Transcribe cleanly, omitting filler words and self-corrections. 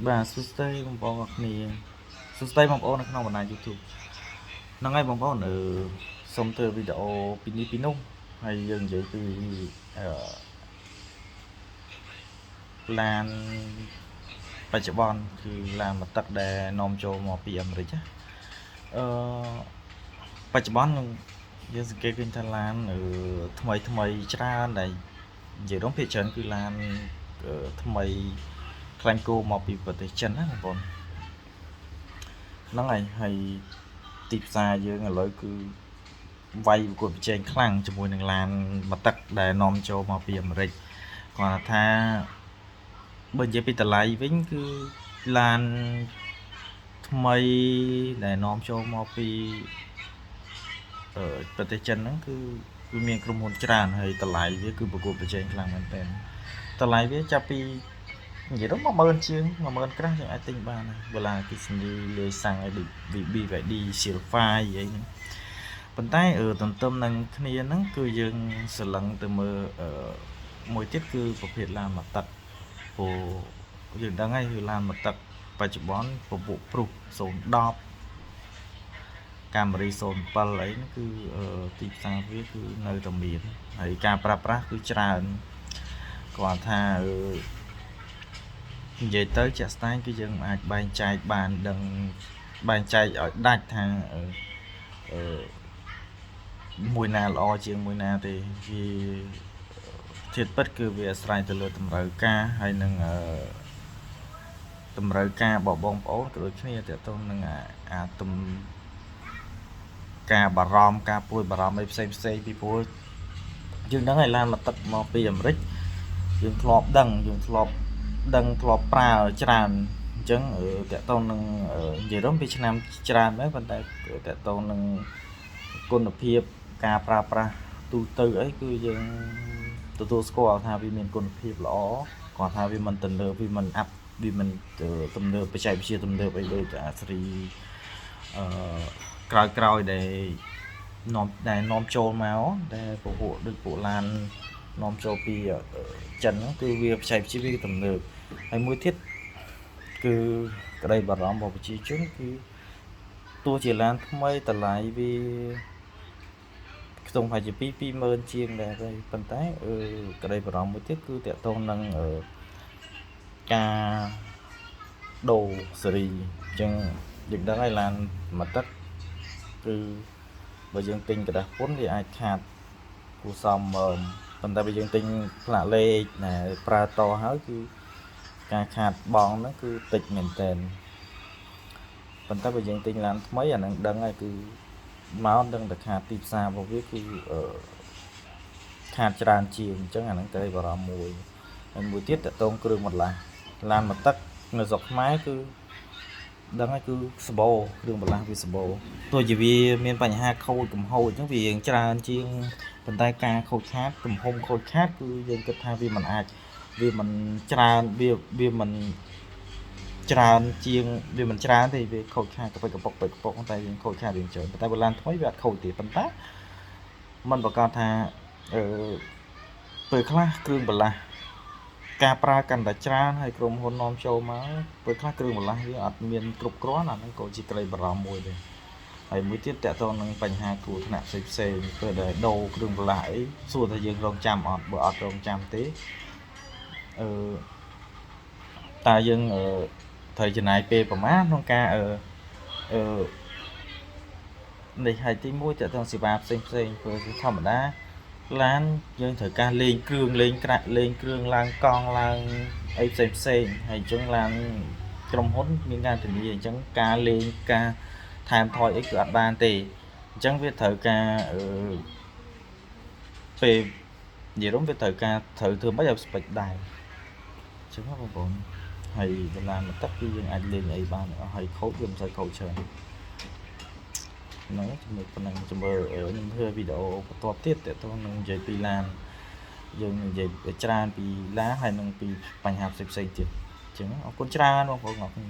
បាទសួស្តីបងប្អូនអរគ្នាសួស្តីបងប្អូននៅក្នុងបណ្ដាញ YouTube ហ្នឹងហើយបងប្អូនសូមធ្វើវីដេអូពីនេះពីនោះហើយយើងនិយាយពីឡានបច្ចុប្បន្នគឺឡានមកទឹកដែលនាំចូលមកពីអាមេរិកអឺបច្ចុប្បន្នយើងសង្កេតឃើញថាឡានថ្មីច្រើនដែលនិយាយរួមភាគច្រើនគឺឡានថ្មីខ្លាញ់គោមកពីប្រទេសចិនណាបងប្អូនហ្នឹងហើយទីផ្សារយើងឥឡូវគឺវាយប្រកួតប្រជែងខ្លាំងជាមួយនឹងឡានមកទឹកដែលនាំចូលមកពីអាមេរិកគាត់ថាបើនិយាយពីតម្លៃវិញគឺឡានថ្មីដែលនាំចូលមកពីប្រទេសចិនហ្នឹងគឺវាមានក្រុមហ៊ុនច្រើនហើយតម្លៃវាគឺប្រកួតប្រជែងខ្លាំងមែនទែនតម្លៃវាចាប់ពីនិយាយទៅ10000ជាង10000ក្រាស់យើងអាចទិញបានបើឡានអគ្គិសនីលាយសាំងឲ្យដូច BYD Silpha អីហ្នឹងប៉ុន្តែទន្ទឹមនឹងគ្នាហ្នឹងគឺយើងស្រឡឹងទៅមើលមួយទៀតគឺប្រភេទឡានមកទឹកព្រោះយើងដឹងហើយគឺឡានមកទឹកបច្ចុប្បន្នពពុះព្រុស010កាមេរី07អីហ្នឹងគឺទីផ្សារវាគឺនៅតែមានហើយការប្រើប្រាស់គឺច្រើនគាត់ថានិយាយទៅជាក់ស្ដែងគឺយើងអាចបែងចែកបានដឹងបែងចែកឲ្យដាច់ថាមួយណាល្អជាងមួយណាទេវាធាតុពិតគឺវាអាស្រ័យទៅលើតម្រូវការហើយនឹងតម្រូវការរបស់បងប្អូនក៏ដូចគ្នាទាក់ទងនឹងការបារម្ភការព្រួយបារម្ភអីផ្សេងពីព្រោះយើងដឹងហើយឡានមកទឹកមកពីអាមេរិកយើងធ្លាប់ដឹងធ្លាប់ប្រើច្រើនអញ្ចឹងតកតងនឹងនិយាយរួមពីឆ្នាំច្រើនដែរប៉ុន្តែតកតងនឹងគុណភាពការប្រើប្រាស់ទូទៅអីគឺយើងទទួលស្គាល់ថាវាមានគុណភាពល្អគាត់ថាវាមិនទំនើបវាមិនអាប់វាមិនទំនើបបច្ចេកវិទ្យាទំនើបអីដូចអាស៊េរីក្រោយដែលនាំចូលមកដែលពហុដូចពួកឡាននាំចូលពីចិនគឺវាបច្ចេកវិទ្យាវាទំនើបហើយមួយទៀតគឺក្តីបារម្ភរបស់ប្រជាជនគឺទោះជាឡានថ្មីតម្លៃវាខ្ទង់ប្រហែលជា20000ជាងដែរហើយប៉ុន្តែក្តីបារម្ភមួយទៀតគឺតកតងនឹងការដូរស៊េរីអញ្ចឹងយើងដឹងហើយឡានមកទឹកគឺបើយើងទិញกระดาษពុនវាអាចខាតគួរសមប៉ុន្តែបើយើងទិញផ្លាកលេខណាប្រើតហើយគឺការខាតបងហ្នឹងគឺតិចមែនតើប៉ុន្តែបើយើងទិញឡានថ្មីអាហ្នឹងដឹងហើយគឺមកដឹងតែខាតទីផ្សាររបស់វាគឺខាតច្រើនជាងអញ្ចឹងអាហ្នឹងត្រូវបារម្ភមួយហើយមួយទៀតតកតងគ្រឿងបន្លាស់ឡានមកទឹកនៅស្រុកខ្មែរគឺដឹងហើយគឺសបោគ្រឿងបន្លាស់វាសបោទោះជាវាមានបញ្ហាខូចកំហូចអញ្ចឹងវាច្រើនជាងប៉ុន្តែការខូចខាតទំហំខូចខាតគឺយើងគិតថាវាមិនច្រើនវាមិនច្រើនជាងវាមិនច្រើនទេវាខូចខាតកពុកតែយើងខូចខាតរៀងច្រើនប៉ុន្តែបើឡានថ្មីវាអត់ខូចទេប៉ុន្តែมันប្រកាសថាពេលខ្លះគ្រឿងបន្លាស់ការប្រើកាន់តែច្រើនហើយក្រុមហ៊ុននាំចូលមកពេលខ្លះគ្រឿងបន្លាស់វាអត់មានគ្រប់គ្រាន់អាហ្នឹងក៏ជាក្តីបារម្ភមួយដែរហើយមួយទៀតតកតងនឹងបញ្ហាគ្រោះថ្នាក់ផ្សេងពេលដែលដូរគ្រឿងបន្លាស់អីសួរថាយើងរងចាំអត់បើអត់រងចាំទេតើយើងត្រូវចំណាយពេលប្រហែលក្នុងការនេះហើយទី1តកតងសេវាផ្សេងព្រោះធម្មតាឡានយើងត្រូវការលេងគ្រឿងឡើងកង់ឡើងអីផ្សេងហើយអញ្ចឹងឡានក្រុមហ៊ុនមានការធានាអញ្ចឹងការលេងការថែមថយអីគឺអត់បានទេអញ្ចឹងវាត្រូវការពេលនិយាយរួមវាត្រូវធ្វើមិនឲ្យស្ពេចដែរអញ្ចឹងបងប្អូនហើយបន្លានមកទឹកគឺយើងអាចលេងអីបានហើយខូចវាមិនសូវខូចច្រើនហ្នឹងជាមួយប៉ុណ្ណឹងខ្ញុំធ្វើវីដេអូបន្ទាប់ទៀតតើតើនឹងនិយាយពីឡានយើងនិយាយច្រើនពីឡានហើយនឹងពីបញ្ហាផ្សេងទៀតអញ្ចឹងអរគុណច្រើនបងប្អូនអរគុណ